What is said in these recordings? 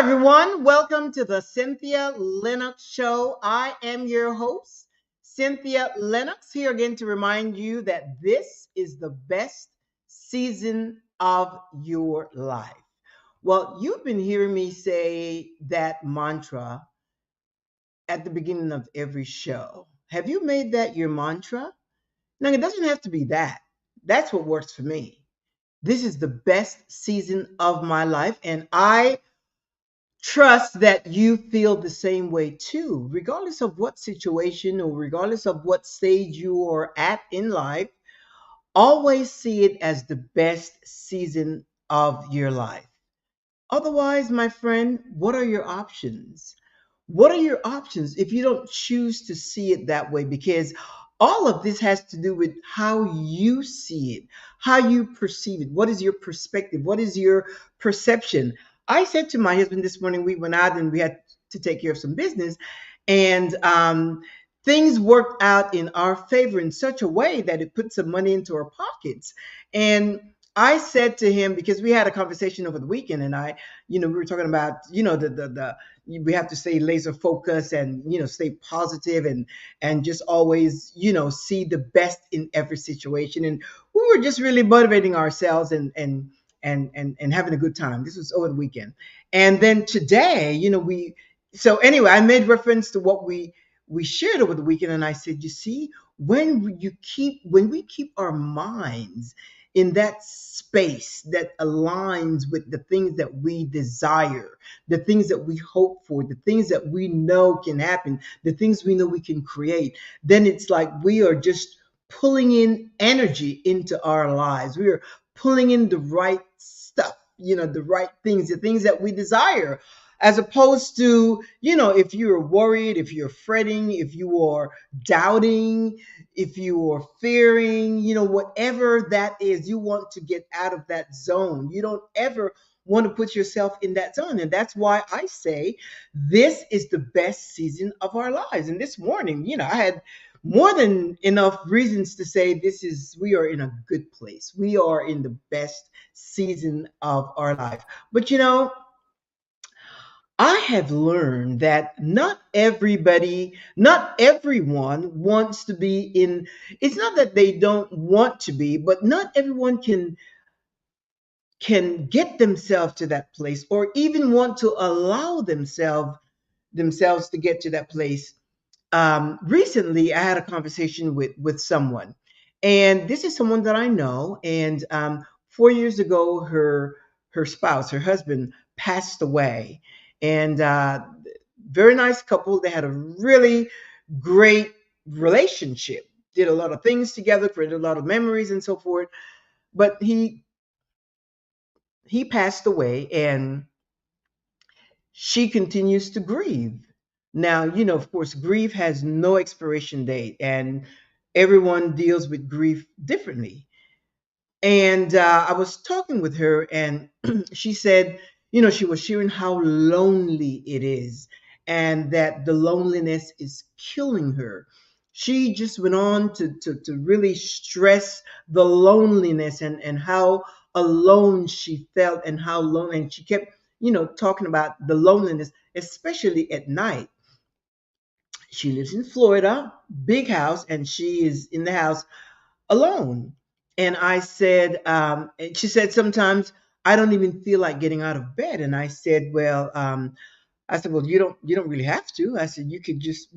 everyone. Welcome to the Cynthia Linox Show. I am your host, Cynthia Linox, here again to remind you that this is the best season of your life. Well, you've been hearing me say that mantra at the beginning of every show. Have you made that your mantra? Now, it doesn't have to be that. That's what works for me. This is the best season of my life, and I trust that you feel the same way too, regardless of what situation or regardless of what stage you are at in life. Always see it as the best season of your life. Otherwise, my friend, what are your options? What are your options if you don't choose to see it that way? Because all of this has to do with how you see it, how you perceive it. What is your perspective? What is your perception? I said to my husband this morning, we went out and we had to take care of some business, and things worked out in our favor in such a way that it put some money into our pockets. And I said to him, because we had a conversation over the weekend, and we were talking about, the we have to stay laser focused and stay positive and just always see the best in every situation. And we were just really motivating ourselves and having a good time. This was over the weekend. And then today, we so anyway, I made reference to what we shared over the weekend, and I said, you see, when we keep our minds in that space that aligns with the things that we desire, the things that we hope for, the things that we know can happen, the things we know we can create, then it's like we are just pulling in energy into our lives. We are pulling in the right stuff, the right things, the things that we desire. As opposed to, if you're worried, if you're fretting, if you are doubting, if you are fearing, whatever that is, you want to get out of that zone. You don't ever want to put yourself in that zone. And that's why I say this is the best season of our lives. And this morning, I had more than enough reasons to say we are in a good place. We are in the best season of our life. But I have learned that not everyone wants to be in, it's not that they don't want to be, but not everyone can get themselves to that place or even want to allow themselves to get to that place. Recently, I had a conversation with someone, and this is someone that I know. And 4 years ago, her spouse, her husband, passed away, and very nice couple. They had a really great relationship. Did a lot of things together, created a lot of memories, and so forth. But he passed away, and she continues to grieve. Now, of course, grief has no expiration date, and everyone deals with grief differently. And I was talking with her, and she said, she was sharing how lonely it is, and that the loneliness is killing her. She just went on to really stress the loneliness and how alone she felt and how lonely. And she kept, talking about the loneliness, especially at night. She lives in Florida, big house, and she is in the house alone. And I said, and she said, sometimes I don't even feel like getting out of bed. And I said, well, you don't really have to. I said, you could just,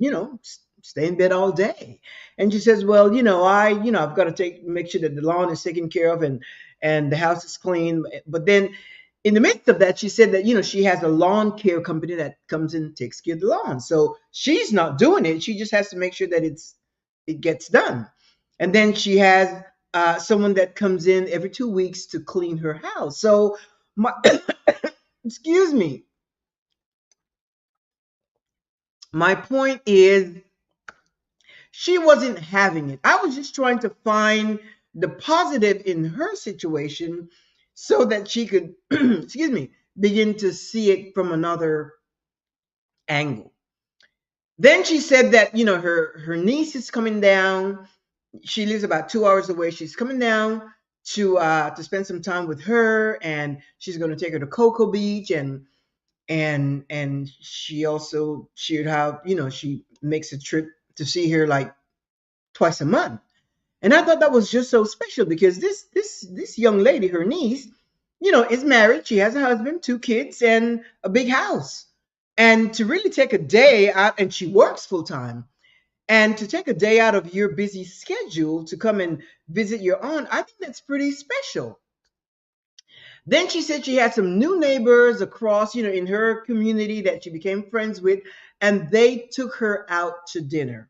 stay in bed all day. And she says, well, I've got to make sure that the lawn is taken care of and the house is clean. But then in the midst of that, she said that, she has a lawn care company that comes and takes care of the lawn. So she's not doing it. She just has to make sure that it gets done. And then she has someone that comes in every 2 weeks to clean her house. So my, excuse me, my point is she wasn't having it. I was just trying to find the positive in her situation so that she could, excuse me, begin to see it from another angle. Then she said that, her niece is coming down. She lives about 2 hours away. She's coming down to spend some time with her, and she's going to take her to Cocoa Beach. And and she also shared how, she makes a trip to see her like twice a month. And I thought that was just so special because this young lady, her niece, is married. She has a husband, two kids, and a big house. And to really take a day out, and she works full time, and to take a day out of your busy schedule to come and visit your aunt, I think that's pretty special. Then she said she had some new neighbors across, in her community that she became friends with, and they took her out to dinner.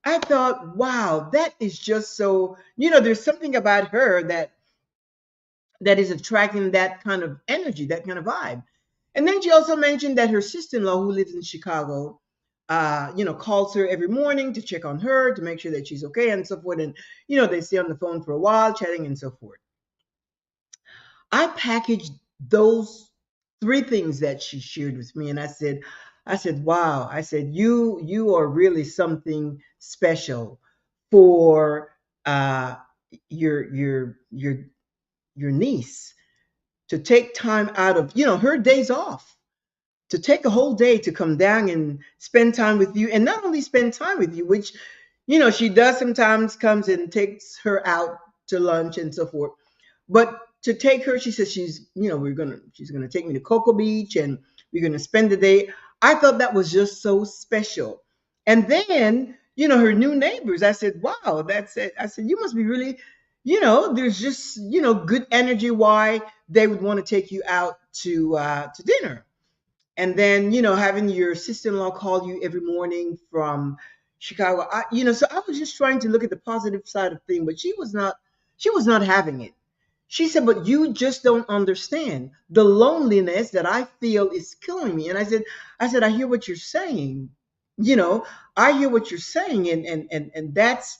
I thought, wow, that is just so, there's something about her that is attracting that kind of energy, that kind of vibe. And then she also mentioned that her sister-in-law, who lives in Chicago, calls her every morning to check on her, to make sure that she's okay and so forth. And, they stay on the phone for a while, chatting and so forth. I packaged those three things that she shared with me, and I said, wow. I said, you are really something special for your your niece to take time out of her days off, to take a whole day to come down and spend time with you, and not only spend time with you, which she does sometimes, comes and takes her out to lunch and so forth, but to take her, she says she's gonna take me to Cocoa Beach and we're gonna spend the day. I thought that was just so special. And then her new neighbors, I said, wow, that's it. I said, you must be really, there's just good energy why they would want to take you out to dinner. And then having your sister-in-law call you every morning from Chicago. So I was just trying to look at the positive side of things, but she was not having it. She said, but you just don't understand the loneliness that I feel is killing me. And I said, I hear what you're saying. you know I hear what you're saying, and that's,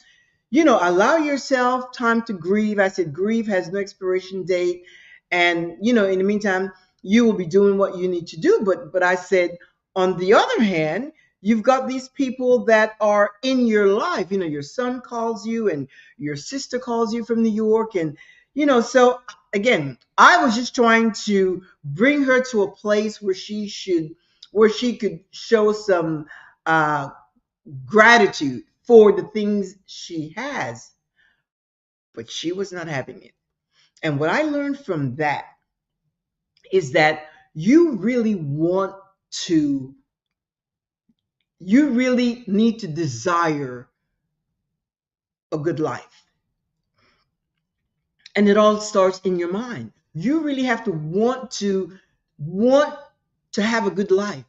allow yourself time to grieve. I said, grief has no expiration date, and in the meantime, you will be doing what you need to do. But I said, on the other hand, you've got these people that are in your life. Your son calls you, and your sister calls you from New York, and so again, I was just trying to bring her to a place where she could show some uh, gratitude for the things she has, but she was not having it. And what I learned from that is that to, you really need to desire a good life. And it all starts in your mind. You really have to want to have a good life.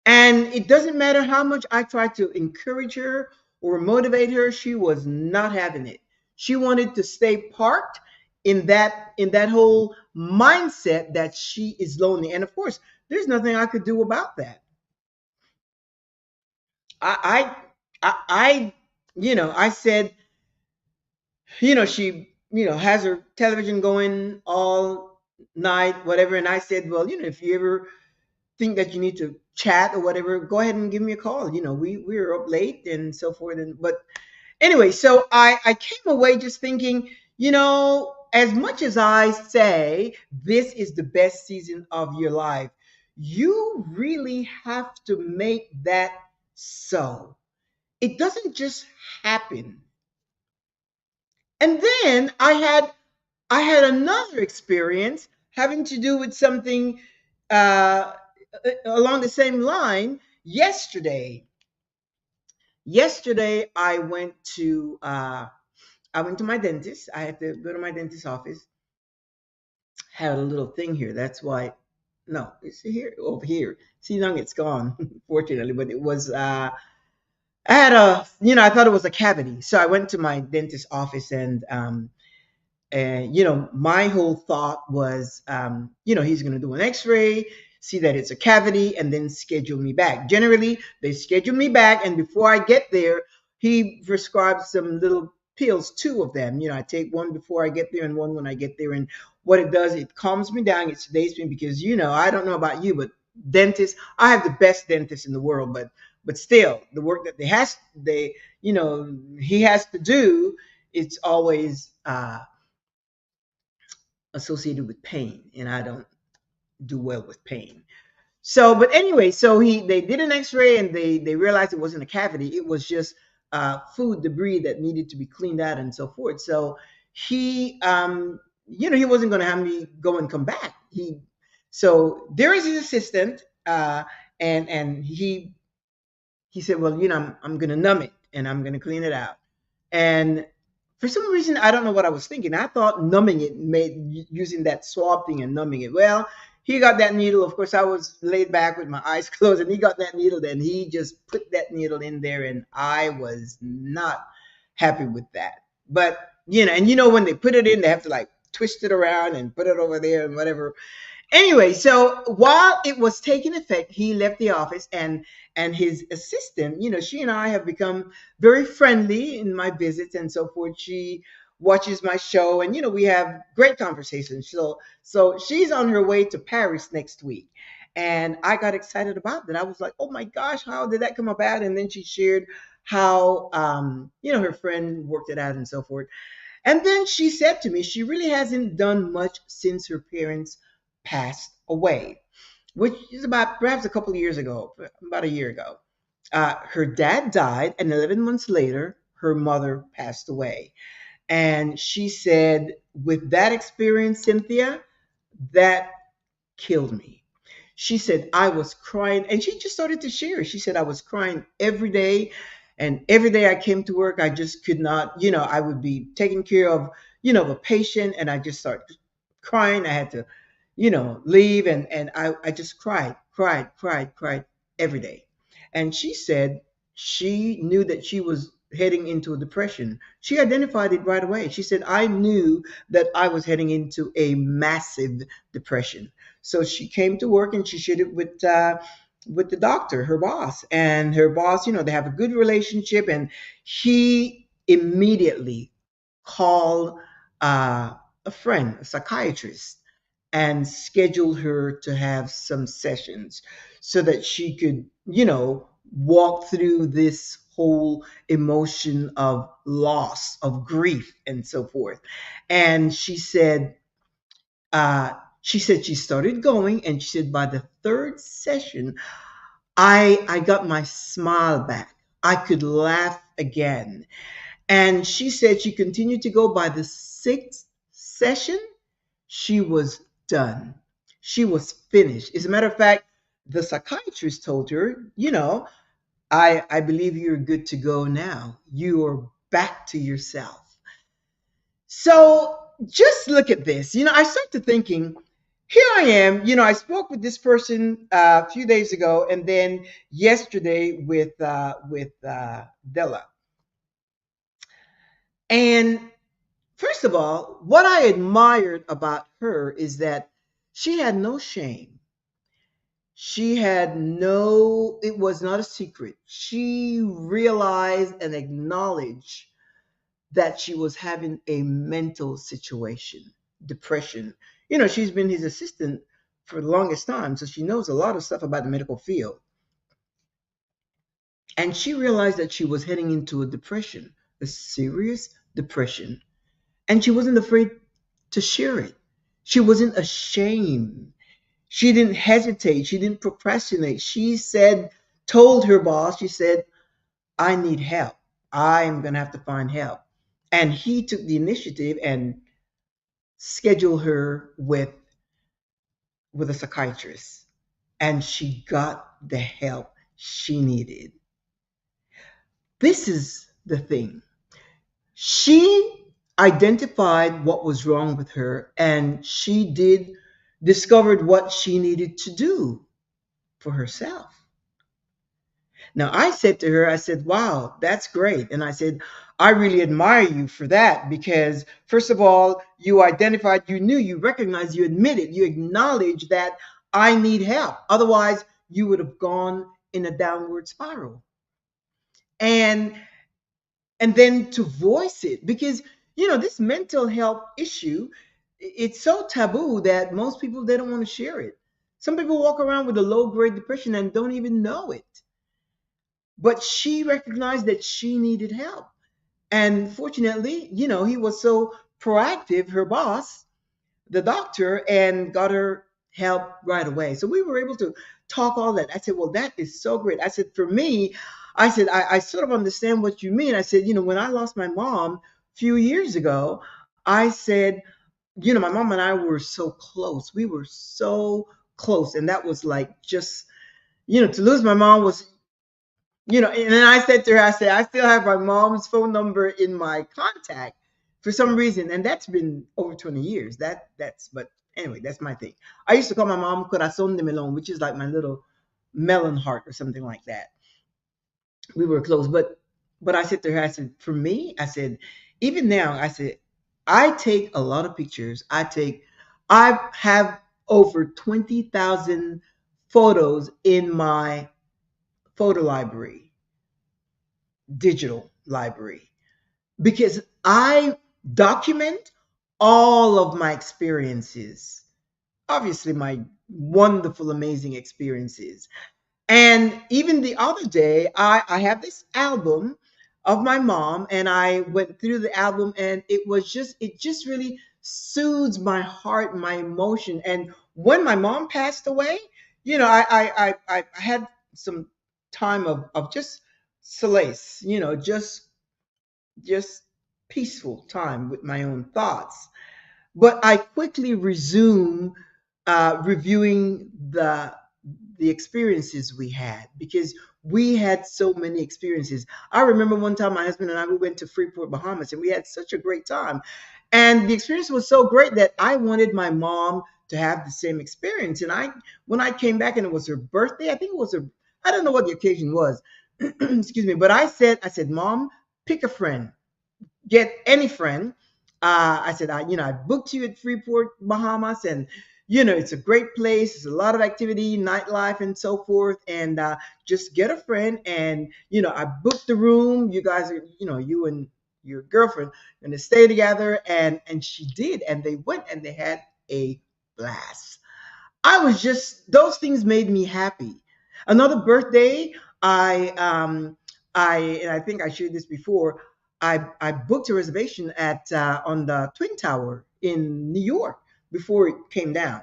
And it doesn't matter how much I tried to encourage her or motivate her, she was not having it. She wanted to stay parked in that whole mindset that she is lonely. And of course, there's nothing I could do about that. I I said, she, has her television going all night, whatever. And I said, well, if you ever think that you need to chat or whatever, go ahead and give me a call. We were up late and so forth. And but anyway, so I came away just thinking, as much as I say this is the best season of your life, you really have to make that so. It doesn't just happen. And then I had another experience having to do with something uh, along the same line yesterday. Yesterday, I went to my dentist. I had to go to my dentist's office. Had a little thing here. That's why. No, it's here, over here. See, now it's gone, fortunately. But it was. I had I thought it was a cavity, so I went to my dentist's office, and my whole thought was, he's going to do an X-ray, see that it's a cavity, and then schedule me back. Generally, they schedule me back, and before I get there, he prescribes some little pills, two of them. I take one before I get there and one when I get there. And what it does, it calms me down, it sedates me, because I don't know about you, but dentists, I have the best dentist in the world, but still, the work that he has to do, it's always associated with pain, and I don't do well with pain. So, but anyway, so they did an X-ray and they realized it wasn't a cavity. It was just food debris that needed to be cleaned out and so forth. So he, he wasn't going to have me go and come back. So there is his assistant, and he said, well, I'm going to numb it and I'm going to clean it out. And for some reason, I don't know what I was thinking. I thought numbing it made using that swab thing and numbing it. Well, he got that needle. Of course, I was laid back with my eyes closed, and he got that needle. Then he just put that needle in there, and I was not happy with that. But and when they put it in, they have to like twist it around and put it over there and whatever. Anyway, so while it was taking effect, he left the office, and his assistant, she and I have become very friendly in my visits and so forth. She watches my show, and we have great conversations. So she's on her way to Paris next week. And I got excited about that. I was like, oh my gosh, how did that come about? And then she shared how her friend worked it out and so forth. And then she said to me, she really hasn't done much since her parents passed away, which is about perhaps a couple of years ago, about a year ago. Her dad died, and 11 months later, her mother passed away. And she said, with that experience, Cynthia, that killed me. She said, I was crying, and she just started to share. She said, I was crying every day. And every day I came to work, I just could not, I would be taking care of, a patient, and I just started crying. I had to, leave, and I just cried every day. And she said she knew that she was heading into a depression. She identified it right away. She said, I knew that I was heading into a massive depression. So she came to work and she shared it with the doctor, her boss. And her boss, they have a good relationship. And he immediately called a friend, a psychiatrist, and scheduled her to have some sessions so that she could, walk through this whole emotion of loss, of grief, and so forth. And she said she started going, and she said by the third session, I got my smile back. I could laugh again. And she said she continued to go. By the sixth session, she was done. She was finished. As a matter of fact, the psychiatrist told her, I believe you're good to go now. You are back to yourself. So just look at this. I started thinking, here I am. I spoke with this person a few days ago, and then yesterday with Della. And first of all, what I admired about her is that she had no shame. She had no, it was not a secret. She realized and acknowledged that she was having a mental situation, depression. She's been his assistant for the longest time, so she knows a lot of stuff about the medical field. And she realized that she was heading into a depression, a serious depression. And she wasn't afraid to share it. She wasn't ashamed. She didn't hesitate. She didn't procrastinate. She said, told her boss, she said, I need help. I'm going to have to find help. And he took the initiative and scheduled her with a psychiatrist. And she got the help she needed. This is the thing. She identified what was wrong with her, and she discovered what she needed to do for herself. Now, I said to her, I said, wow, that's great. And I said, I really admire you for that because, first of all, you identified, you knew, you recognized, you admitted, you acknowledged that I need help. Otherwise, you would have gone in a downward spiral. And then to voice it, because this mental health issue, it's so taboo that most people, they don't want to share it. Some people walk around with a low grade depression and don't even know it. But she recognized that she needed help. And fortunately, he was so proactive, her boss, the doctor, and got her help right away. So we were able talk all that. I said, well, that is so great. I said, for me, I said, I sort of understand what you mean. I said, when I lost my mom a few years ago, I said, my mom and I were so close. We were so close. And that was like just, to lose my mom was, and then I said to her, I said, I still have my mom's phone number in my contact for some reason. And that's been over 20 years. But anyway, that's my thing. I used to call my mom Corazon de Melon, which is like my little melon heart or something like that. We were close. But I said to her, I said, for me, I said, even now, I said, I take a lot of pictures. I have over 20,000 photos in my photo library, digital library, because I document all of my experiences, obviously my wonderful, amazing experiences. And even the other day, I have this album of my mom, and I went through the album, and it just really soothes my heart, my emotion. And when my mom passed away, I had some time of just solace, just peaceful time with my own thoughts. But I quickly resume reviewing the experiences we had, because we had so many experiences. I remember one time my husband and I, we went to Freeport, Bahamas, and we had such a great time. And the experience was so great that I wanted my mom to have the same experience. And when I came back and it was her birthday, I think it was I don't know what the occasion was. Excuse me. But I said, Mom, pick a friend, get any friend. I said, I booked you at Freeport, Bahamas, and it's a great place. There's a lot of activity, nightlife, and so forth. And just get a friend, and I booked the room. You guys are, you and your girlfriend going to stay together, and she did, and they went and they had a blast. I was just those things made me happy. Another birthday, I and I think I shared this before. I booked a reservation at on the Twin Tower in New York before it came down,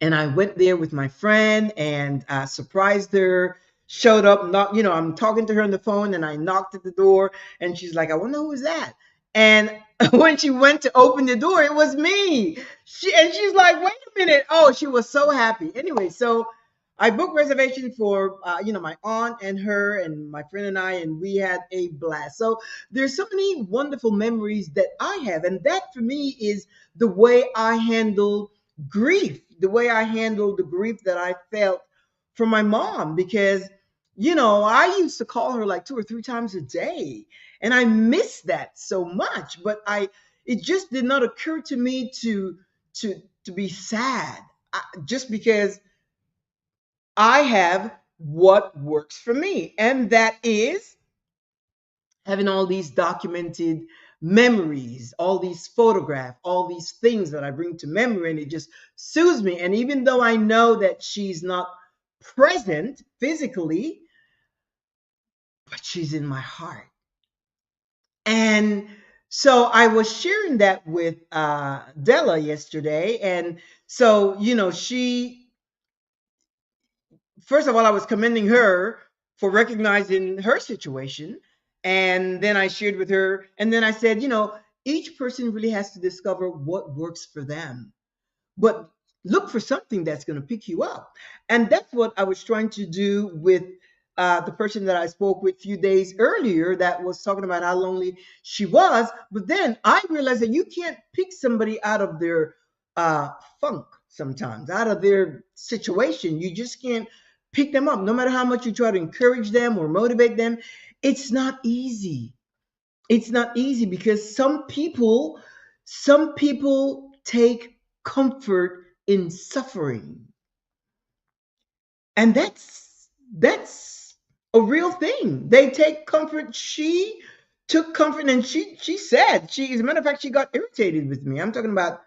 and I went there with my friend and surprised her. Showed up, not I'm talking to her on the phone, and I knocked at the door, and she's like, "I wonder who is that?" And when she went to open the door, it was me. She's like, "Wait a minute!" Oh, she was so happy. Anyway, so I booked reservation for my aunt and her and my friend and I, and we had a blast. So there's so many wonderful memories that I have, and that for me is the way I handle grief, the way I handled the grief that I felt from my mom, because I used to call her like 2 or 3 times a day, and I miss that so much. But it just did not occur to me to be sad, just because I have what works for me, and that is having all these documented memories, all these photographs, all these things that I bring to memory, and it just soothes me. And even though I know that she's not present physically, but she's in my heart. And so I was sharing that with Della yesterday. And so, she, first of all, I was commending her for recognizing her situation. And then I shared with her, and then I said, each person really has to discover what works for them, but look for something that's going to pick you up. And that's what I was trying to do with the person that I spoke with a few days earlier that was talking about how lonely she was. But then I realized that you can't pick somebody out of their uh, funk sometimes, out of their situation. You just can't pick them up. No matter how much you try to encourage them or motivate them, it's not easy. It's not easy because some people take comfort in suffering, and that's a real thing. They take comfort. She took comfort, and she said, as a matter of fact, she got irritated with me. I'm talking about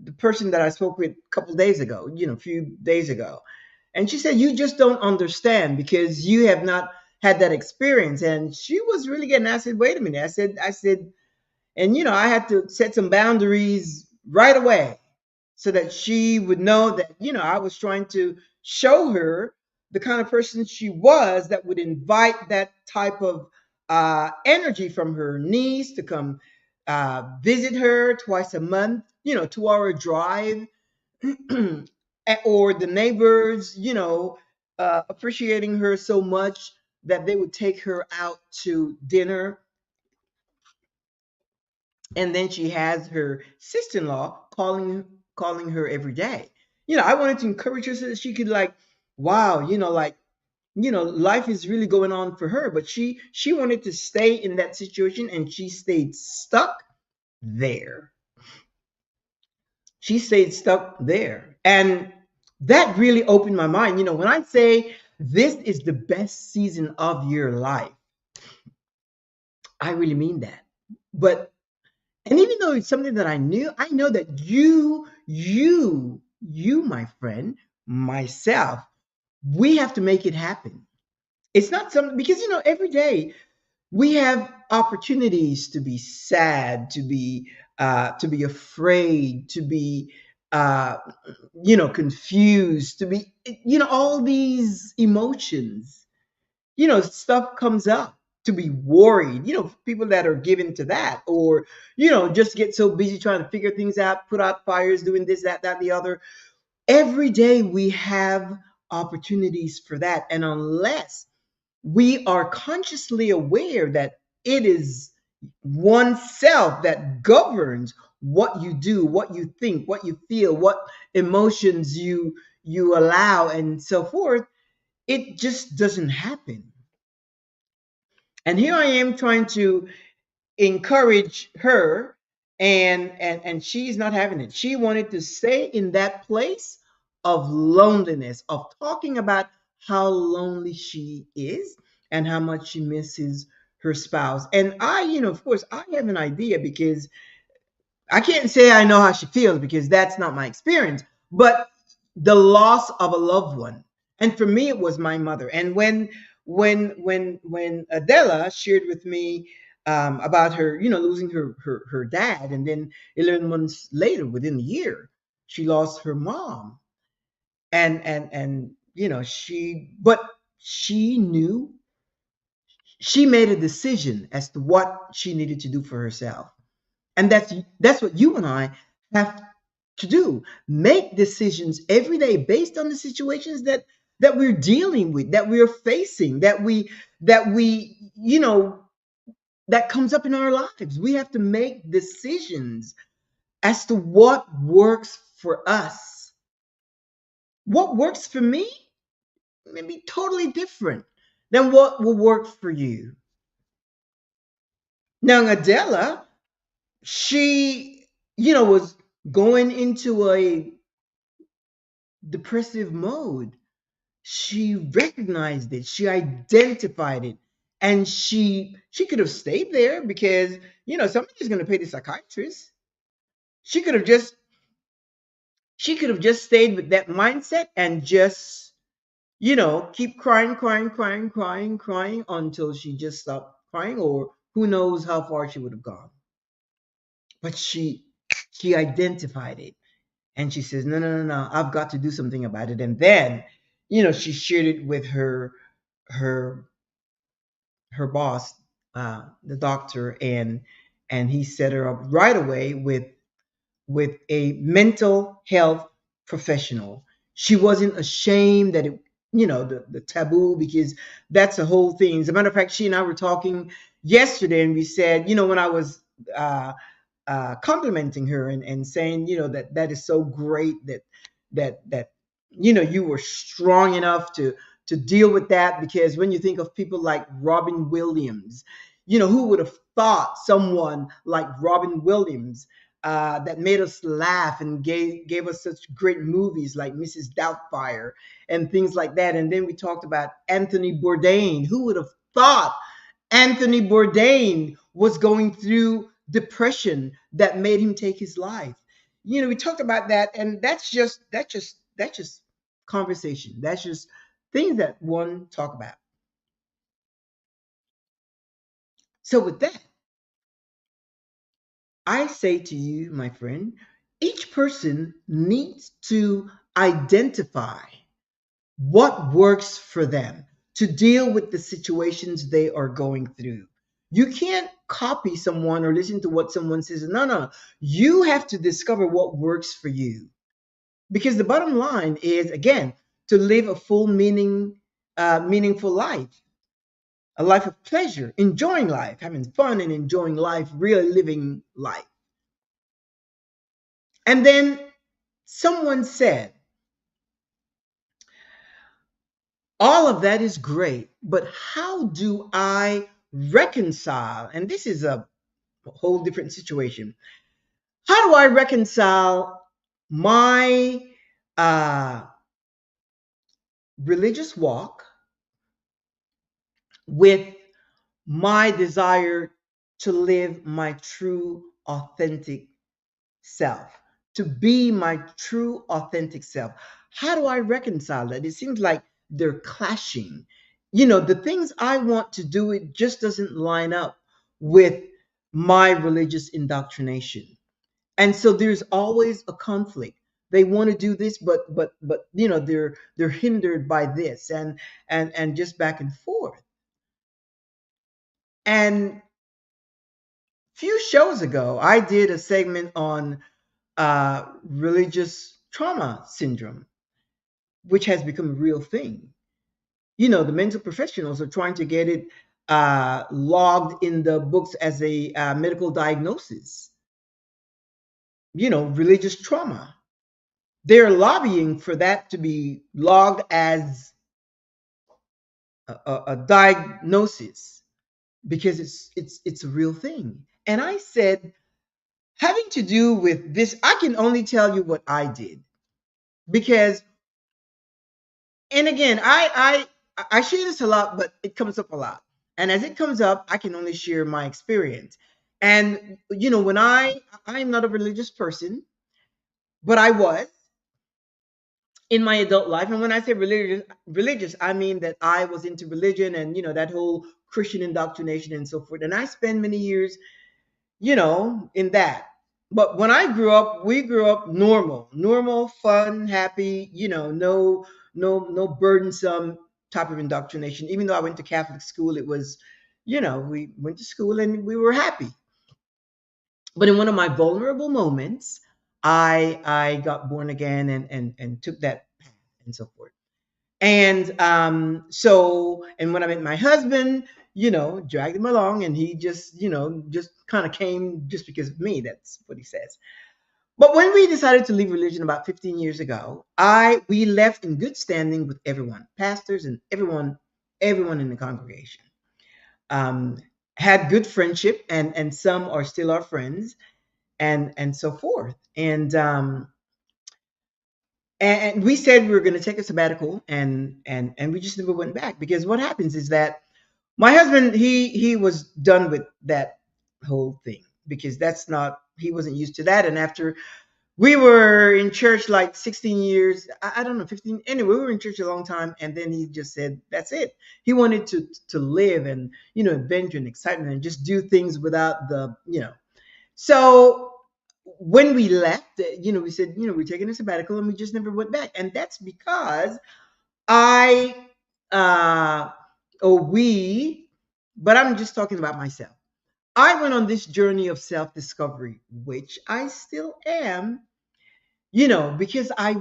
the person that I spoke with a couple days ago, a few days ago. And she said, you just don't understand because you have not had that experience. And she was really getting, I said, wait a minute. I said, and I had to set some boundaries right away. so that she would know that, I was trying to show her the kind of person she was that would invite that type of energy from her niece to come visit her twice a month, 2-hour drive, or the neighbors, appreciating her so much that they would take her out to dinner. And then she has her sister-in-law calling her every day. I wanted to encourage her so that she could, like, wow, like, life is really going on for her, but she wanted to stay in that situation, and she stayed stuck there. She stayed stuck there. And that really opened my mind. When I say this is the best season of your life, I really mean that. But And even though it's something that I knew, I know that you, my friend, myself, we have to make it happen. It's not something, because every day we have opportunities to be sad, to be afraid, to be uh, confused, to be, all these emotions, stuff comes up, to be worried, people that are given to that, or, just get so busy trying to figure things out, put out fires, doing this, that, the other. Every day we have opportunities for that. And unless we are consciously aware that it is oneself that governs what you do, what you think, what you feel, what emotions you allow, and so forth, it just doesn't happen. And here I am trying to encourage her, and she's not having it. She wanted to stay in that place of loneliness, of talking about how lonely she is and how much she misses her spouse. And I, of course, I have an idea, because I can't say I know how she feels, because that's not my experience, but the loss of a loved one. And for me, it was my mother. And when Adela shared with me about her, losing her dad, and then 11 months later, within a year, she lost her mom. And but she knew, she made a decision as to what she needed to do for herself. And that's what you and I have to do. Make decisions every day based on the situations that we're dealing with, that we're facing, that we that comes up in our lives. We have to make decisions as to what works for us. What works for me may be totally different than what will work for you. Now, Adela, she, was going into a depressive mode. She recognized it, she identified it, and she could have stayed there, because somebody's going to pay the psychiatrist. She could have just she could have just stayed with that mindset, and just keep crying, crying, crying, crying, crying until she just stopped crying, or who knows how far she would have gone. But she identified it, and she says, no, no, no, no, I've got to do something about it. And then she shared it with her her boss, the doctor, and he set her up right away with a mental health professional. She wasn't ashamed that the taboo, because that's the whole thing. As a matter of fact, she and I were talking yesterday, and we said, when I was uh, complimenting her, and saying, that is so great that you were strong enough to deal with that, because when you think of people like Robin Williams, who would have thought someone like Robin Williams, that made us laugh and gave us such great movies like Mrs. Doubtfire and things like that. And then we talked about Anthony Bourdain. Who would have thought Anthony Bourdain was going through depression that made him take his life? We talked about that, and that's just conversation. That's just things that one talk about. So with that, I say to you, my friend, each person needs to identify what works for them to deal with the situations they are going through. You can't copy someone or listen to what someone says. No, no. You have to discover what works for you. Because the bottom line is, again, to live a full meaningful life, a life of pleasure, enjoying life, having fun and enjoying life, really living life. And then someone said, all of that is great, but how do I reconcile? And this is a whole different situation. How do I reconcile my uh, religious walk with my desire to live my true, authentic self, to be my true, authentic self? How do I reconcile that? It seems like they're clashing. The things I want to do, it just doesn't line up with my religious indoctrination. And so there's always a conflict. They want to do this, but they're hindered by this, and just back and forth. And few shows ago, I did a segment on religious trauma syndrome, which has become a real thing. The mental professionals are trying to get it logged in the books as a medical diagnosis. Religious trauma. They're lobbying for that to be logged as a diagnosis because it's a real thing. And I said, having to do with this, I can only tell you what I did because, and again, I share this a lot, but it comes up a lot. And as it comes up, I can only share my experience. And when I'm not a religious person, but I was in my adult life. And when I say religious, I mean that I was into religion and that whole Christian indoctrination and so forth. And I spent many years in that. But when I grew up, we grew up normal, fun, happy, no burdensome type of indoctrination. Even though I went to Catholic school, it was, we went to school and we were happy. But in one of my vulnerable moments, I got born again and took that path and so forth. And and when I met my husband, dragged him along, and he just kind of came just because of me. That's what he says. But when we decided to leave religion about 15 years ago, we left in good standing with everyone, pastors and everyone in the congregation. Um, had good friendship, and some are still our friends, and so forth. And we said we were going to take a sabbatical, and we just never went back, because what happens is that my husband, he was done with that whole thing, because that's not, he wasn't used to that. And after we were in church like 16 years, I don't know, 15, anyway, we were in church a long time, and then he just said that's it. He wanted to live and adventure and excitement and just do things without so when we left, we said, we're taking a sabbatical, and we just never went back. And that's because I, uh, or we, but I'm just talking about myself. I went on this journey of self discovery, which I still am, because I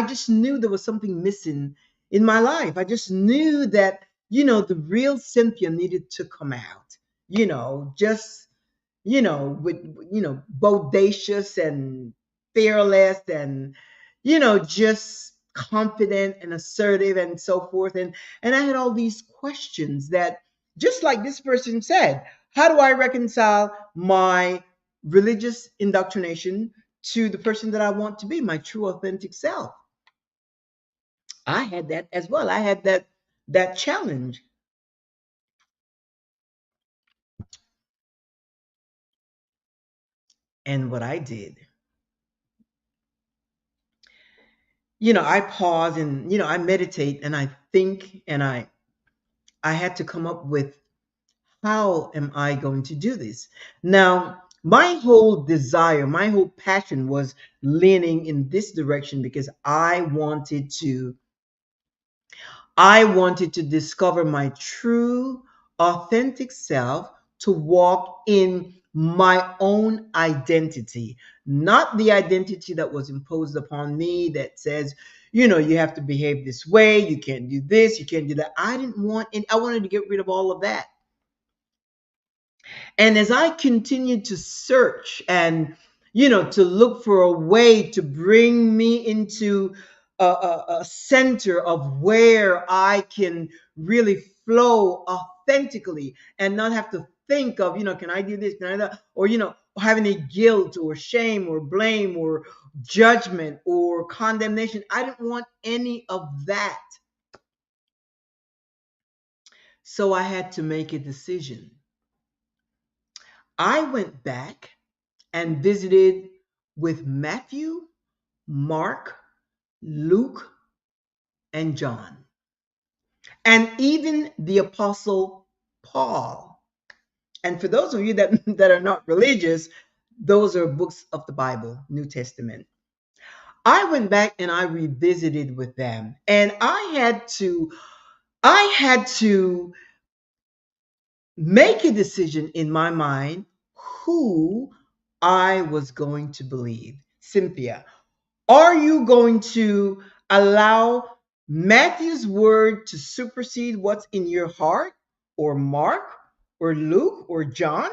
just knew there was something missing in my life. I just knew that, the real Cynthia needed to come out, just with bodacious and fearless and just confident and assertive and so forth. And I had all these questions that, just like this person said, how do I reconcile my religious indoctrination to the person that I want to be, my true authentic self? I had that as well. I had that challenge. And what I did, I pause and I meditate and I think, and I had to come up with, how am I going to do this? Now, My whole desire, my whole passion was leaning in this direction because I wanted to discover my true, authentic self, to walk in my own identity, not the identity that was imposed upon me that says, you have to behave this way, you can't do this, you can't do that. I didn't want it. I wanted to get rid of all of that. And as I continued to search and, to look for a way to bring me into a center of where I can really flow authentically and not have to think of, can I do this? Can I do that? Or, have any guilt or shame or blame or judgment or condemnation. I didn't want any of that. So I had to make a decision. I went back and visited with Matthew, Mark, Luke, and John, and even the Apostle Paul. And for those of you that, that are not religious, those are books of the Bible, New Testament. I went back and I revisited with them, and I had to make a decision in my mind who I was going to believe. Cynthia, are you going to allow Matthew's word to supersede what's in your heart, or Mark, or Luke, or John?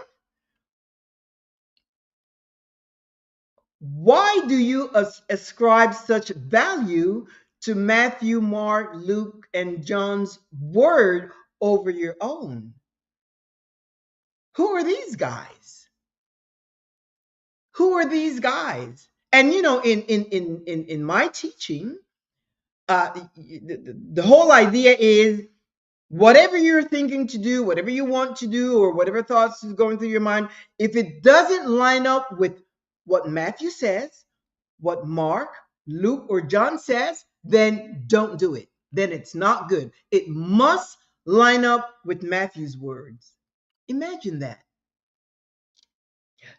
Why do you ascribe such value to Matthew, Mark, Luke, and John's word over your own? Who are these guys? Who are these guys? And in my teaching, the whole idea is, whatever you're thinking to do, whatever you want to do, or whatever thoughts is going through your mind, if it doesn't line up with what Matthew says, what Mark, Luke, or John says, then don't do it. Then it's not good. It must line up with Matthew's words. Imagine that.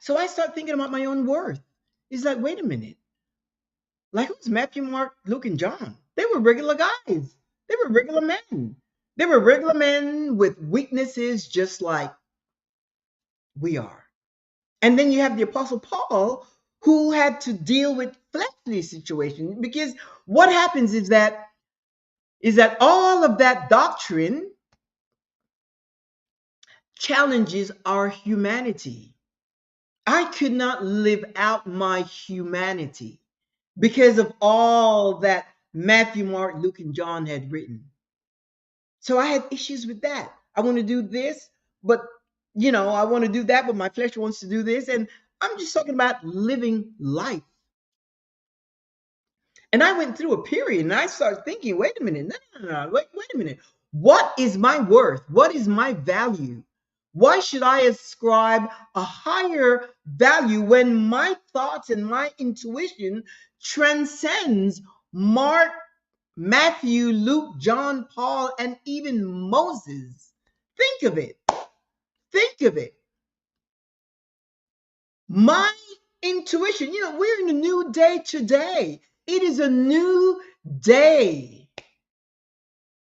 So I start thinking about my own worth. It's like, wait a minute. Like, who's Matthew, Mark, Luke, and John? They were regular guys. They were regular men. They were regular men with weaknesses just like we are. And then you have the Apostle Paul, who had to deal with fleshly situations, because what happens is that all of that doctrine challenges our humanity. I could not live out my humanity because of all that Matthew, Mark, Luke, and John had written. So I had issues with that. I want to do this, but I want to do that, but my flesh wants to do this. And I'm just talking about living life. And I went through a period and I started thinking, wait a minute, no, wait a minute. What is my worth? What is my value? Why should I ascribe a higher value when my thoughts and my intuition transcends Mark, Matthew, Luke, John, Paul, and even Moses? Think of it. Think of it. My intuition, we're in a new day today. It is a new day.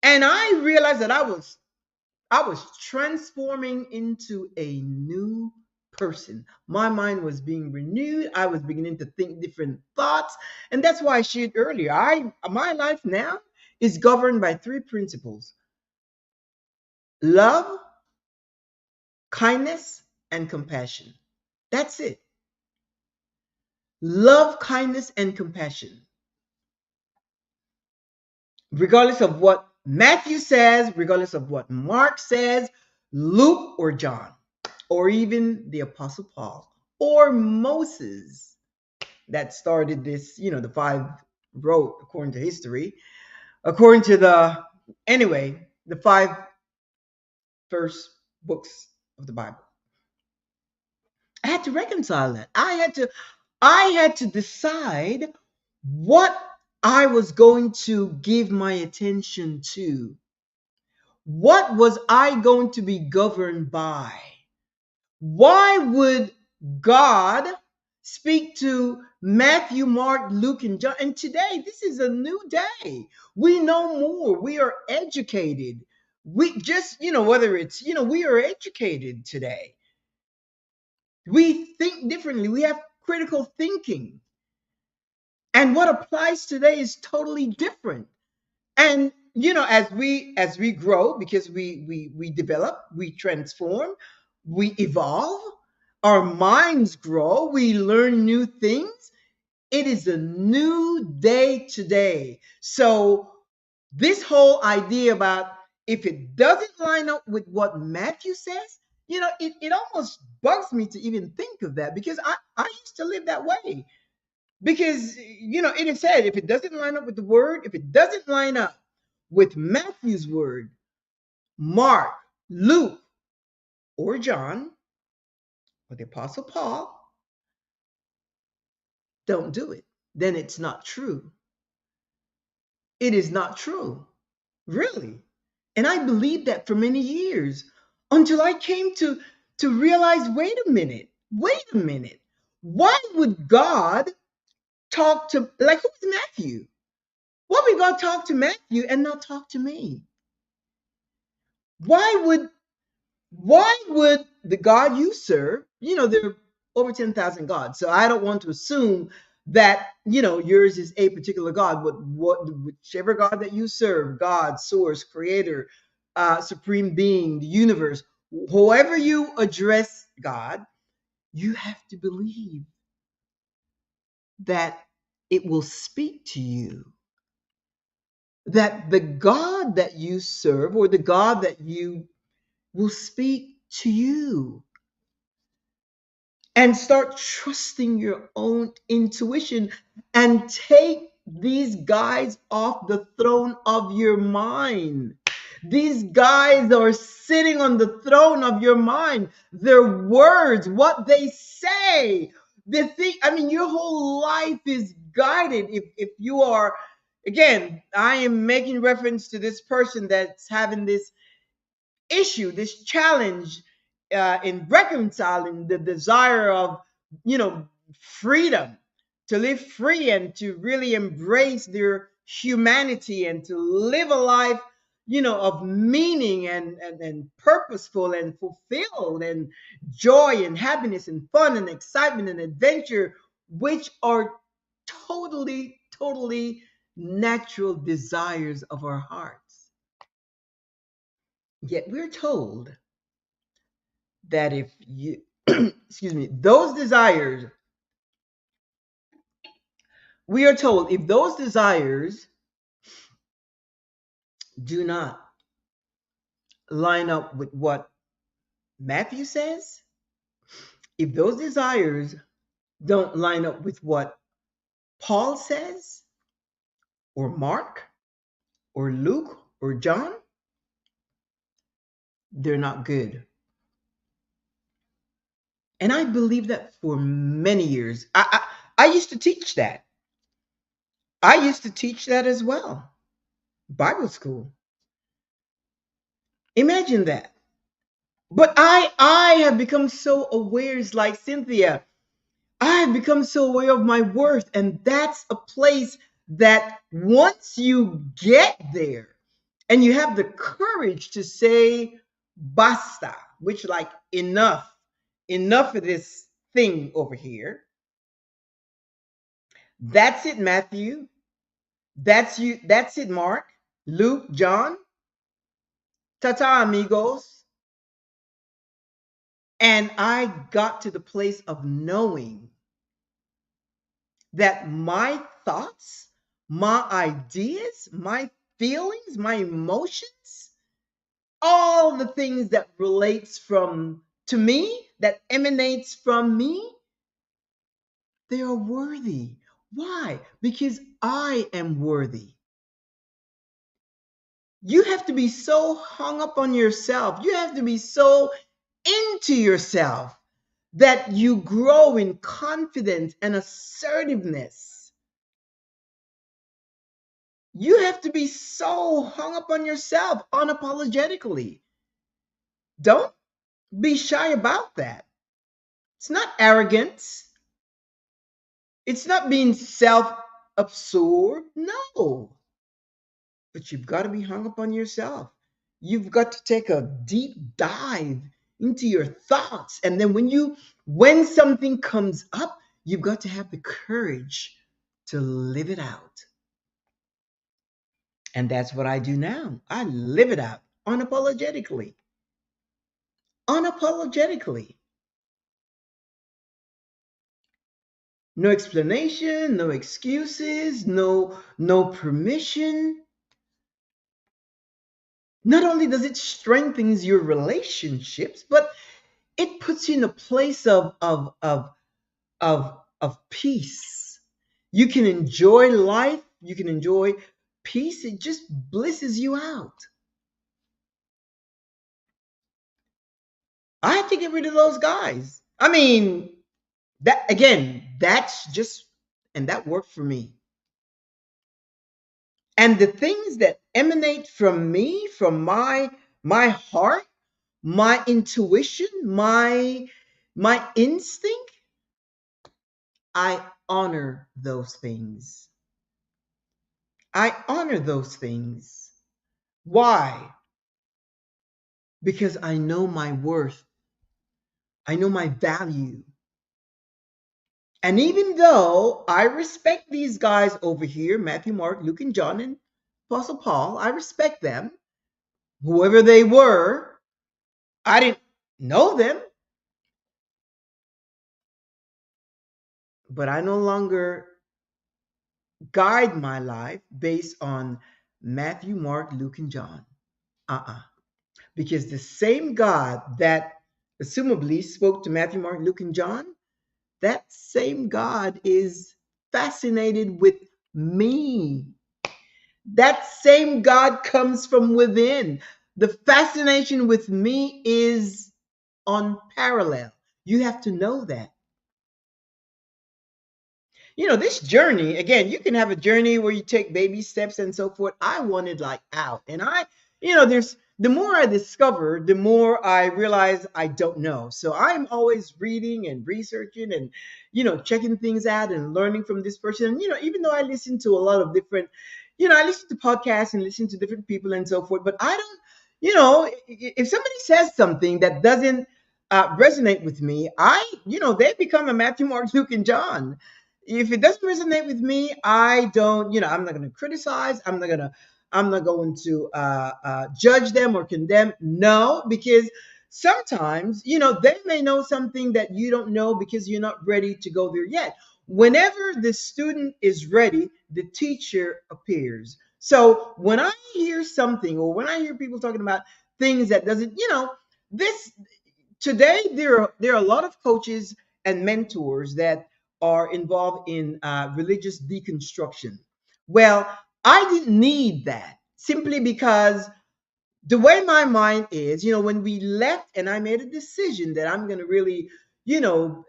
And I realized that I was transforming into a new person. My mind was being renewed. I was beginning to think different thoughts. And that's why I shared earlier. My life now is governed by three principles: love, kindness, and compassion. That's it. Love, kindness, and compassion. Regardless of what Matthew says, regardless of what Mark says, Luke or John, or even the Apostle Paul or Moses that started this, the five wrote according to history, according to the five first books of the Bible. I had to reconcile that. I had to decide what I was going to give my attention to. What was I going to be governed by? Why would God speak to Matthew, Mark, Luke, and John. And today, this is a new day. We know more. We are educated. We just, whether it's, we are educated today. We think differently. We have critical thinking. And what applies today is totally different. And as we grow, because we develop, we transform, we evolve, our minds grow, we learn new things. It is a new day today. So this whole idea about, if it doesn't line up with what Matthew says, it almost bugs me to even think of that, because I used to live that way. Because it is said, if it doesn't line up with the word, if it doesn't line up with Matthew's word, Mark, Luke, or John, or the Apostle Paul, don't do it. Then it's not true. It is not true. Really. And I believed that for many years, until I came to realize, wait a minute. Why would God talk to, like, who's Matthew? Why would God talk to Matthew and not talk to me? Why would the God you serve, there are over 10,000 gods. So I don't want to assume that, yours is a particular God, but whichever God that you serve, God, source, creator, supreme being, the universe, however you address God, you have to believe that it will speak to you. That the God that you serve, or the God that you will speak to you. And start trusting your own intuition, and take these guys off the throne of your mind. These guys are sitting on the throne of your mind. Their words, what they say, the thing, your whole life is guided. If you are, again, I am making reference to this person that's having this issue, this challenge, in reconciling the desire of, freedom, to live free and to really embrace their humanity, and to live a life, of meaning, and purposeful and fulfilled, and joy and happiness and fun and excitement and adventure, which are totally, totally natural desires of our hearts. Yet we're told that if you, excuse me, those desires, we are told, if those desires do not line up with what Matthew says, if those desires don't line up with what Paul says, or Mark, or Luke, or John, they're not good. And I believe that for many years. I used to teach that. I used to teach that as well. Bible school. Imagine that. But I have become so aware, it's like Cynthia. I have become so aware of my worth. And that's a place that once you get there, and you have the courage to say basta, which, like, enough of this thing over here. That's it, Matthew. That's you. That's it, Mark, Luke, John. Tata, amigos. And I got to the place of knowing that my thoughts, my ideas, my feelings, my emotions, all the things that relates from to me, that emanates from me, they are worthy. Why? Because I am worthy. You have to be so hung up on yourself. You have to be so into yourself that you grow in confidence and assertiveness. You have to be so hung up on yourself unapologetically. Don't be shy about that. It's not arrogance. It's not being self absorbed. No. But you've got to be hung up on yourself. You've got to take a deep dive into your thoughts. And then when something comes up, you've got to have the courage to live it out. And that's what I do now. I live it out unapologetically. Unapologetically. No explanation, no excuses, no permission. Not only does it strengthen your relationships, but it puts you in a place of peace. You can enjoy life, you can enjoy peace. It just blisses you out. I had to get rid of those guys. I mean, that again, that's just and that worked for me. And the things that emanate from me, from my heart, my intuition, my instinct, I honor those things. I honor those things. Why? Because I know my worth. I know my value. And even though I respect these guys over here, Matthew, Mark, Luke, and John, and Apostle Paul, I respect them, whoever they were, I didn't know them, but I no longer guide my life based on Matthew, Mark, Luke, and John. Uh-uh. Because the same God that assumably spoke to Matthew, Mark, Luke, and John, that same God is fascinated with me. That same God comes from within. The fascination with me is unparalleled. You have to know that. This journey, again, you can have a journey where you take baby steps and so forth. I wanted like out. And there's the more I discover, the more I realize I don't know. So I'm always reading and researching and, checking things out and learning from this person. And, even though I listen to a lot of different, I listen to podcasts and listen to different people and so forth, but I don't, if somebody says something that doesn't resonate with me, they become a Matthew, Mark, Luke, and John. If it doesn't resonate with me, I don't, I'm not going to criticize. I'm not going to judge them or condemn. No, because sometimes, they may know something that you don't know because you're not ready to go there yet. Whenever the student is ready, the teacher appears. So when I hear something or when I hear people talking about things that doesn't, this today there are a lot of coaches and mentors that are involved in religious deconstruction. Well, I didn't need that simply because the way my mind is, when we left and I made a decision that I'm going to really, you know,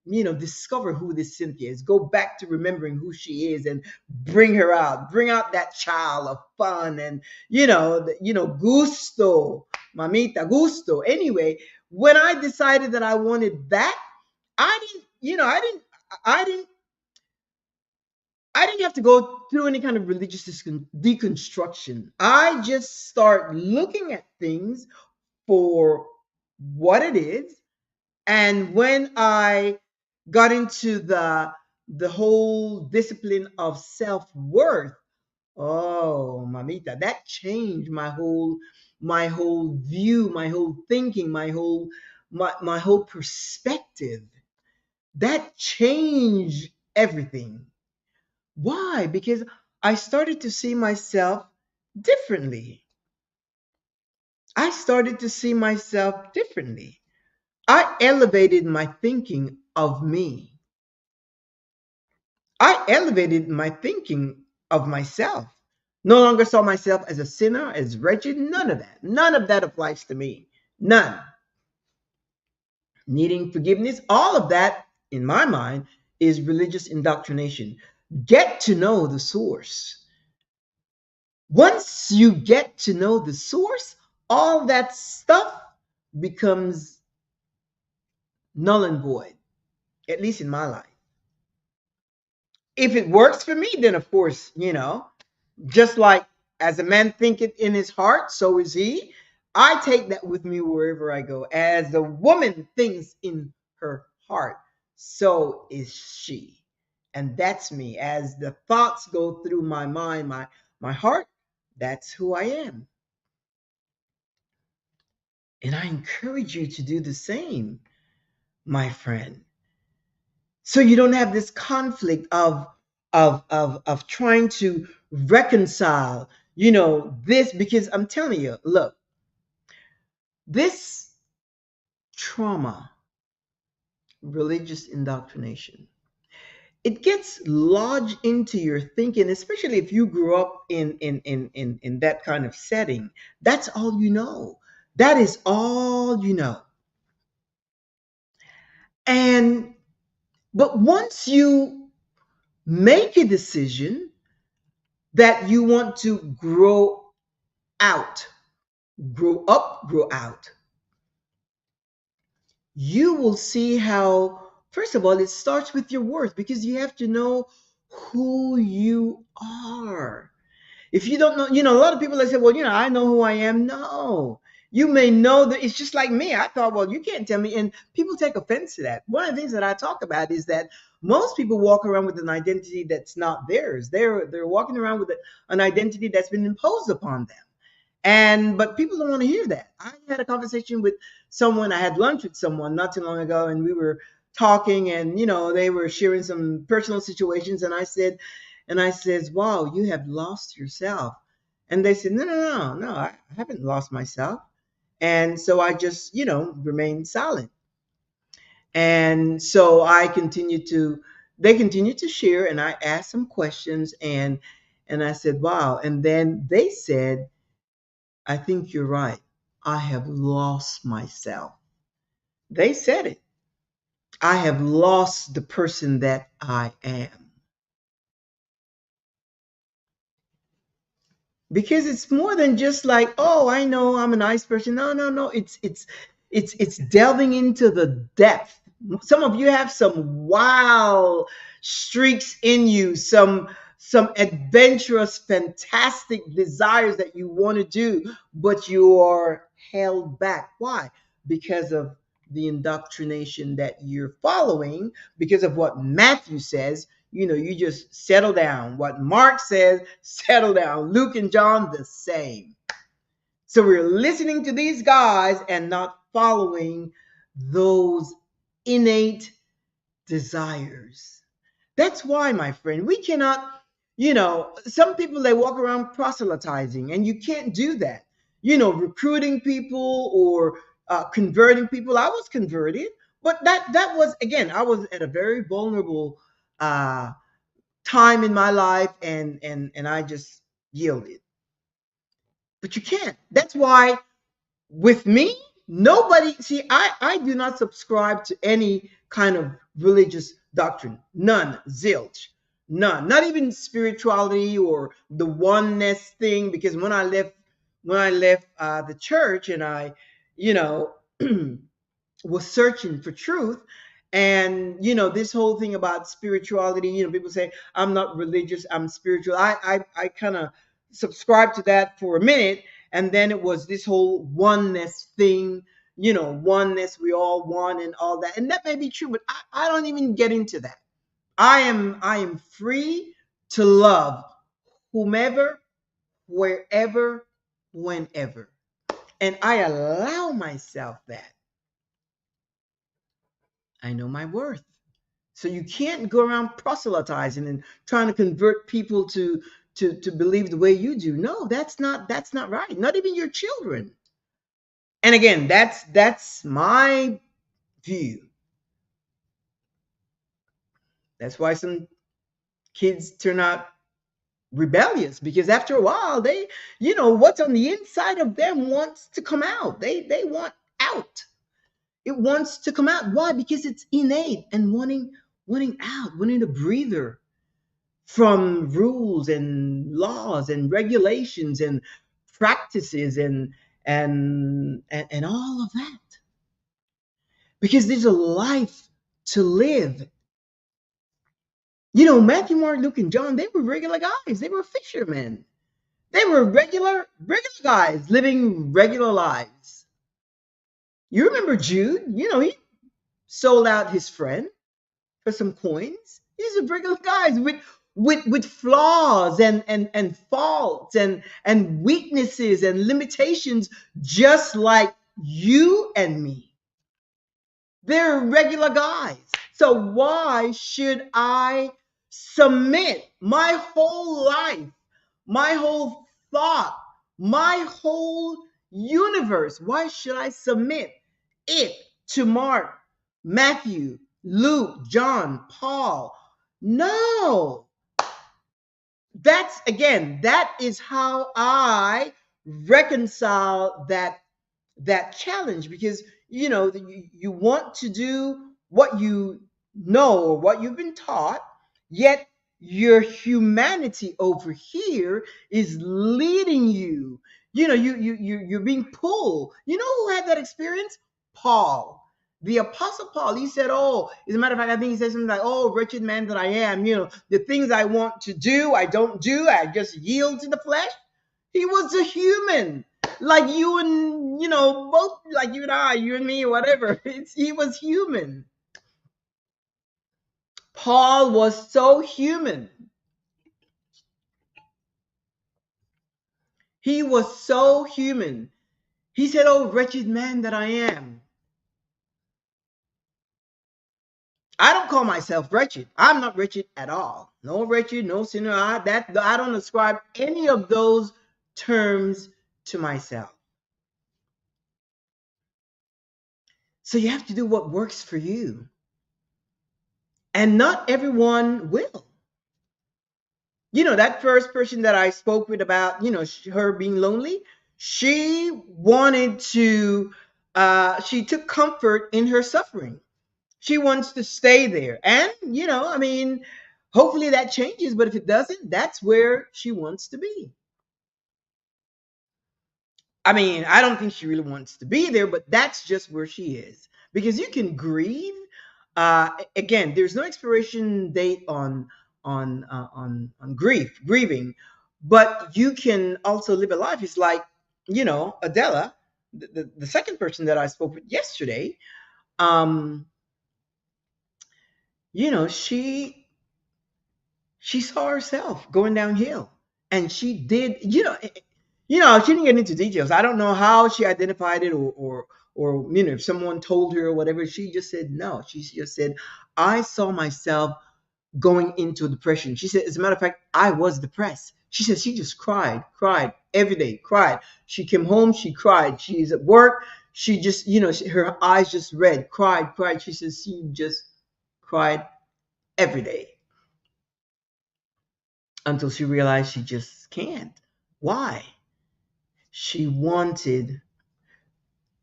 discover who this Cynthia is, go back to remembering who she is and bring out that child of fun and, gusto, mamita, gusto. Anyway, when I decided that I wanted that, I didn't, I didn't, I didn't have to go through any kind of religious deconstruction. I just start looking at things for what it is. And when I got into the whole discipline of self-worth, oh, mamita, that changed my whole view, my whole thinking, my whole perspective. That changed everything. Why? Because I started to see myself differently. I started to see myself differently. I elevated my thinking of me. I elevated my thinking of myself. No longer saw myself as a sinner, as wretched. None of that. None of that applies to me. None. Needing forgiveness, all of that, in my mind, is religious indoctrination. Get to know the source. Once you get to know the source, all that stuff becomes null and void. at least in my life. If it works for me, then of course, just like as a man thinketh in his heart, so is he. I take that with me wherever I go. As the woman thinks in her heart, so is she. And that's me. As the thoughts go through my mind, my heart, that's who I am. And I encourage you to do the same, my friend. So you don't have this conflict of trying to reconcile, this, because I'm telling you, look, this trauma, religious indoctrination, it gets lodged into your thinking, especially if you grew up in that kind of setting. That's all you know. That is all you know. And but once you make a decision that you want to out, grow up, grow out, you will see how, first of all, it starts with your worth, because you have to know who you are. If you don't know, a lot of people, they say, well, I know who I am. No, you may know that. It's just like me. I thought, well, you can't tell me. And people take offense to that. One of the things that I talk about is that most people walk around with an identity that's not theirs. They're walking around with an identity that's been imposed upon them. And but people don't want to hear that. I had a conversation with someone. I had lunch with someone not too long ago, and we were talking, and they were sharing some personal situations, and I says, "Wow, you have lost yourself." And they said, "No, no, no, no, I haven't lost myself." And so I just, remained silent. And so they continued to share, and I asked some questions, and I said, "Wow." And then they said, "I think you're right. I have lost myself." They said it. I have lost the person that I am. Because it's more than just like, oh, I know I'm a nice person. No, no, no. It's delving into the depth. Some of you have some wild streaks in you, some adventurous, fantastic desires that you want to do, but you are held back. Why? Because of the indoctrination that you're following, because of what Matthew says. You just settle down. What Mark says, settle down. Luke and John, the same. So we're listening to these guys and not following those innate desires. That's why, my friend, we cannot, some people, they walk around proselytizing, and you can't do that. Recruiting people or converting people. I was converted, but that was, again, I was at a very vulnerable uh, time in my life, and I just yielded. But you can't. That's why with me, nobody, see, I do not subscribe to any kind of religious doctrine. None. Zilch. None. Not even spirituality or the oneness thing, because when I left the church, and I, you know, was searching for truth. And this whole thing about spirituality, people say I'm not religious, I'm spiritual. I kind of subscribed to that for a minute, and then it was this whole oneness thing, oneness, we all one, and all that. And that may be true, but I don't even get into that. I am free to love whomever, wherever, whenever, and I allow myself that. I know my worth. So you can't go around proselytizing and trying to convert people to believe the way you do. No, that's not right. Not even your children. And again, that's my view. That's why some kids turn out rebellious, because after a while they, what's on the inside of them wants to come out. They want out. It wants to come out. Why? Because it's innate and wanting out, wanting a breather from rules and laws and regulations and practices and all of that. Because there's a life to live. You know, Matthew, Mark, Luke, and John, they were regular guys. They were fishermen. They were regular guys living regular lives. You remember Jude? You know, he sold out his friend for some coins. These are regular guys with flaws and faults and weaknesses and limitations, just like you and me. They're regular guys. So why should I submit my whole life, my whole thought, my whole universe? Why should I submit it to Mark, Matthew, Luke, John, Paul? No. That's again, that is how I reconcile that challenge, because you know you want to do what you know or what you've been taught, yet your humanity over here is leading you. You know, you're being pulled. You know who had that experience? Paul, the apostle Paul. He said, oh, as a matter of fact, I think he said something like, oh, wretched man that I am, you know, the things I want to do I don't do, I just yield to the flesh. He was a human like you and, you know, both like you and I, you and me, whatever. He was human. Paul was so human. He was so human. He said, oh, wretched man that I am. I don't call myself wretched. I'm not wretched at all. No wretched, no sinner. I don't ascribe any of those terms to myself. So you have to do what works for you. And not everyone will. You know, that first person that I spoke with about, you know, her being lonely, she wanted to, she took comfort in her suffering. She wants to stay there. And, you know, I mean, hopefully that changes, but if it doesn't, that's where she wants to be. I mean, I don't think she really wants to be there, but that's just where she is. Because you can grieve. Again, there's no expiration date on grieving, but you can also live a life. It's like, you know, Adela, the second person that I spoke with yesterday. Um, you know, she saw herself going downhill, and she did. She didn't get into details. I don't know how she identified it, or you know, if someone told her or whatever. She just said no. She just said, I saw myself going into depression. She said, as a matter of fact, I was depressed. She said she just cried every day, cried. She came home, she cried. She's at work, she just, you know, her eyes just red, cried. She says she just cried every day until she realized she just can't. Why? She wanted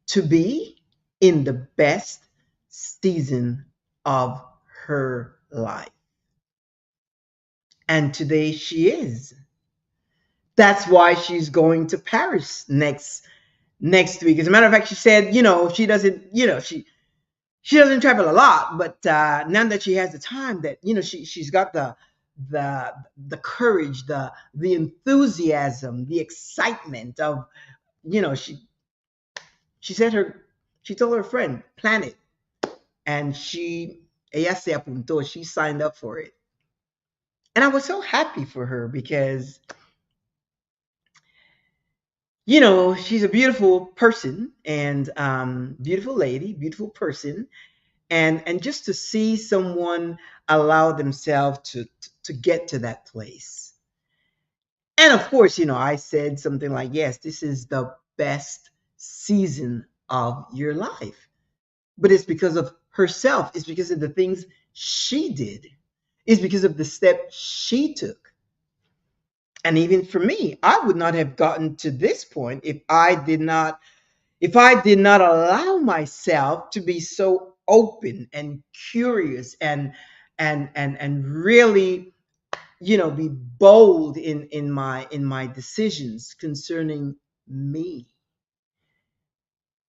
to be in the best season of her life. And today she is. That's why she's going to Paris next week. As a matter of fact, she said, you know, she doesn't, you know, she doesn't travel a lot, but now that she has the time, that you know, she's got the courage, the enthusiasm, the excitement of, you know, she said she told her friend, plan it, and ella se apuntó, she signed up for it, and I was so happy for her because, you know, she's a beautiful person and beautiful lady, beautiful person, and just to see someone allow themselves to get to that place. And of course, you know, I said something like, yes, this is the best season of your life, but it's because of herself, it's because of the things she did, it's because of the step she took. And even for me, I would not have gotten to this point if I did not allow myself to be so open and curious and really, you know, be bold in my decisions concerning me,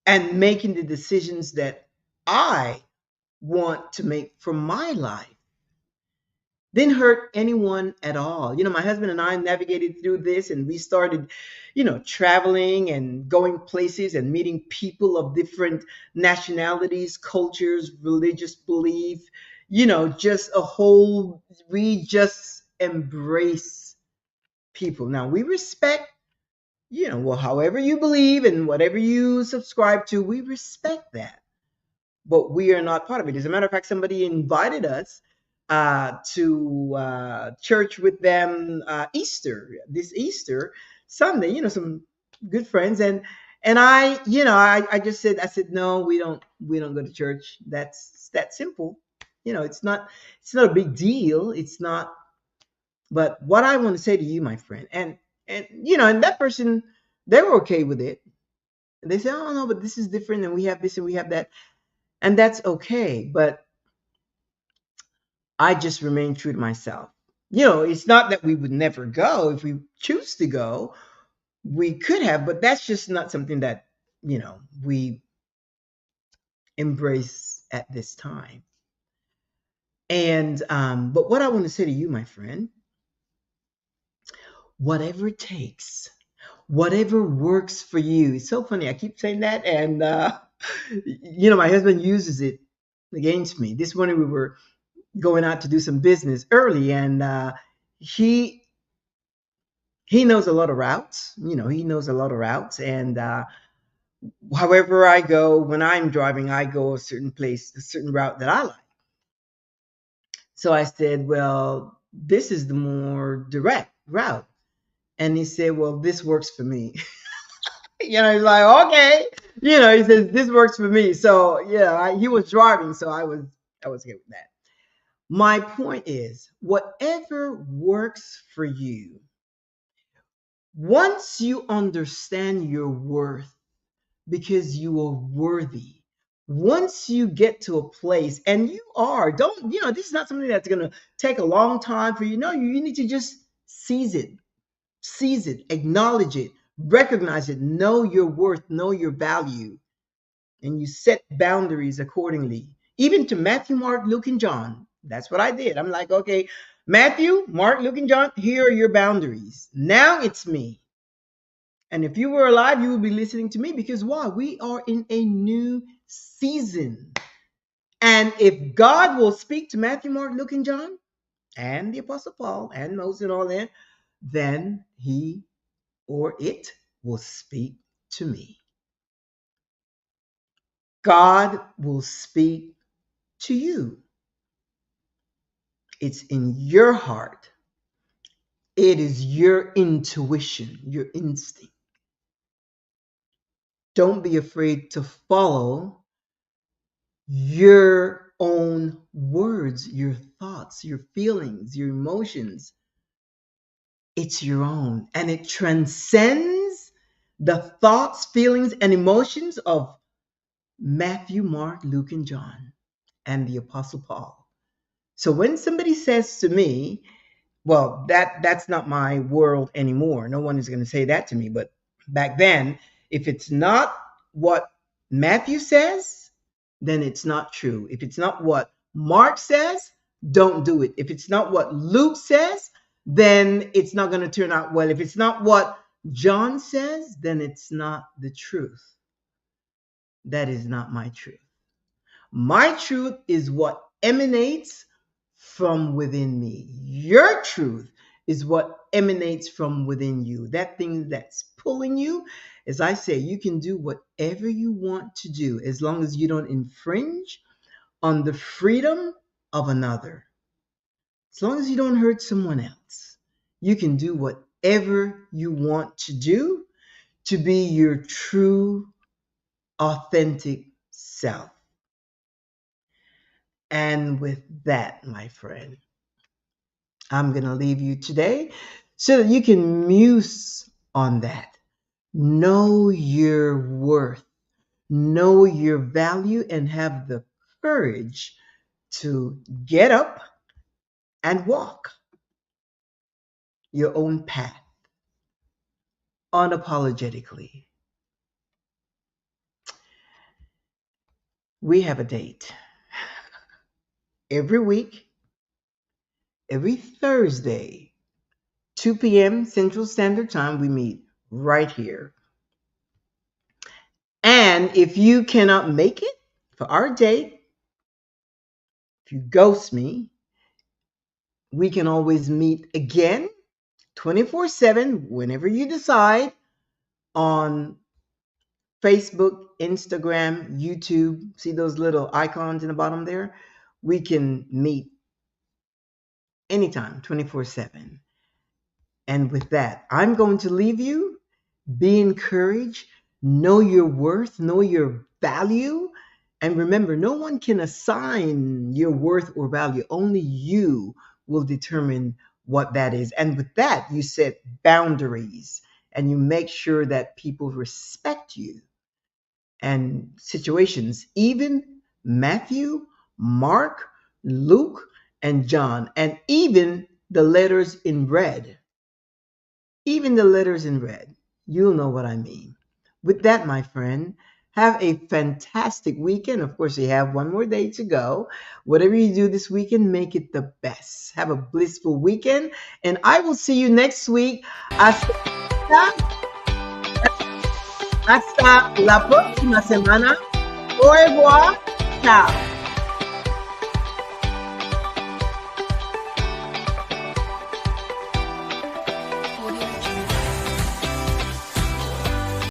and making the decisions that I want to make for my life didn't hurt anyone at all. My husband and I navigated through this, and we started, traveling and going places and meeting people of different nationalities, cultures, religious belief, just a whole, we just embrace people. Now, we respect, well, however you believe and whatever you subscribe to, we respect that, but we are not part of it. As a matter of fact, somebody invited us to church with them this Easter Sunday. Some good friends, and I just said, no, we don't go to church. That's that simple. It's not a big deal. It's not. But what I want to say to you, my friend, and that person, they were okay with it. They said, oh no, but this is different, and we have this and we have that, and that's okay. But I just remain true to myself. It's not that we would never go. If we choose to go, we could have, but that's just not something that, we embrace at this time. And, but what I want to say to you, my friend, whatever it takes, whatever works for you. It's so funny. I keep saying that. And, my husband uses it against me. This morning we were going out to do some business early, and he he knows a lot of routes. He knows a lot of routes, and however I go, when I'm driving, I go a certain place, a certain route that I like. So I said, well, this is the more direct route. And he said, well, this works for me. He's like, okay. He says, this works for me. So, he was driving. So I was good with that. My point is, whatever works for you, once you understand your worth, because you are worthy. Once you get to a place, and you are, don't, this is not something that's going to take a long time for you. No, you need to just seize it, acknowledge it, recognize it, know your worth, know your value, and you set boundaries accordingly. Even to Matthew, Mark, Luke, and John. That's what I did. I'm like, okay, Matthew, Mark, Luke, and John, here are your boundaries. Now it's me. And if you were alive, you would be listening to me, because why? We are in a new season. And if God will speak to Matthew, Mark, Luke, and John, and the Apostle Paul, and Moses, and all that, then he or it will speak to me. God will speak to you. It's in your heart. It is your intuition, your instinct. Don't be afraid to follow your own words, your thoughts, your feelings, your emotions. It's your own, and it transcends the thoughts, feelings, and emotions of Matthew, Mark, Luke, and John, and the Apostle Paul. So when somebody says to me, well, that's not my world anymore. No one is going to say that to me. But back then, if it's not what Matthew says, then it's not true. If it's not what Mark says, don't do it. If it's not what Luke says, then it's not going to turn out well. If it's not what John says, then it's not the truth. That is not my truth. My truth is what emanates from within me. Your truth is what emanates from within you. That thing that's pulling you, as I say, you can do whatever you want to do as long as you don't infringe on the freedom of another. As long as you don't hurt someone else, you can do whatever you want to do to be your true, authentic self. And with that, my friend, I'm going to leave you today so that you can muse on that. Know your worth, know your value, and have the courage to get up and walk your own path unapologetically. We have a date. every week, every Thursday, 2 p.m. Central Standard Time, we meet right here. And if you cannot make it for our date, if you ghost me, we can always meet again 24/7 whenever you decide on Facebook, Instagram, YouTube. See those little icons in the bottom there? We can meet anytime, 24/7. And with that, I'm going to leave you. Be encouraged. Know your worth. Know your value. And remember, no one can assign your worth or value. Only you will determine what that is. And with that, you set boundaries and you make sure that people respect you and situations. Even Matthew, Mark, Luke, and John, and even the letters in red. Even the letters in red. You'll know what I mean. With that, my friend, have a fantastic weekend. Of course, you have one more day to go. Whatever you do this weekend, make it the best. Have a blissful weekend, and I will see you next week. Hasta, hasta la próxima semana. Au revoir. Ciao.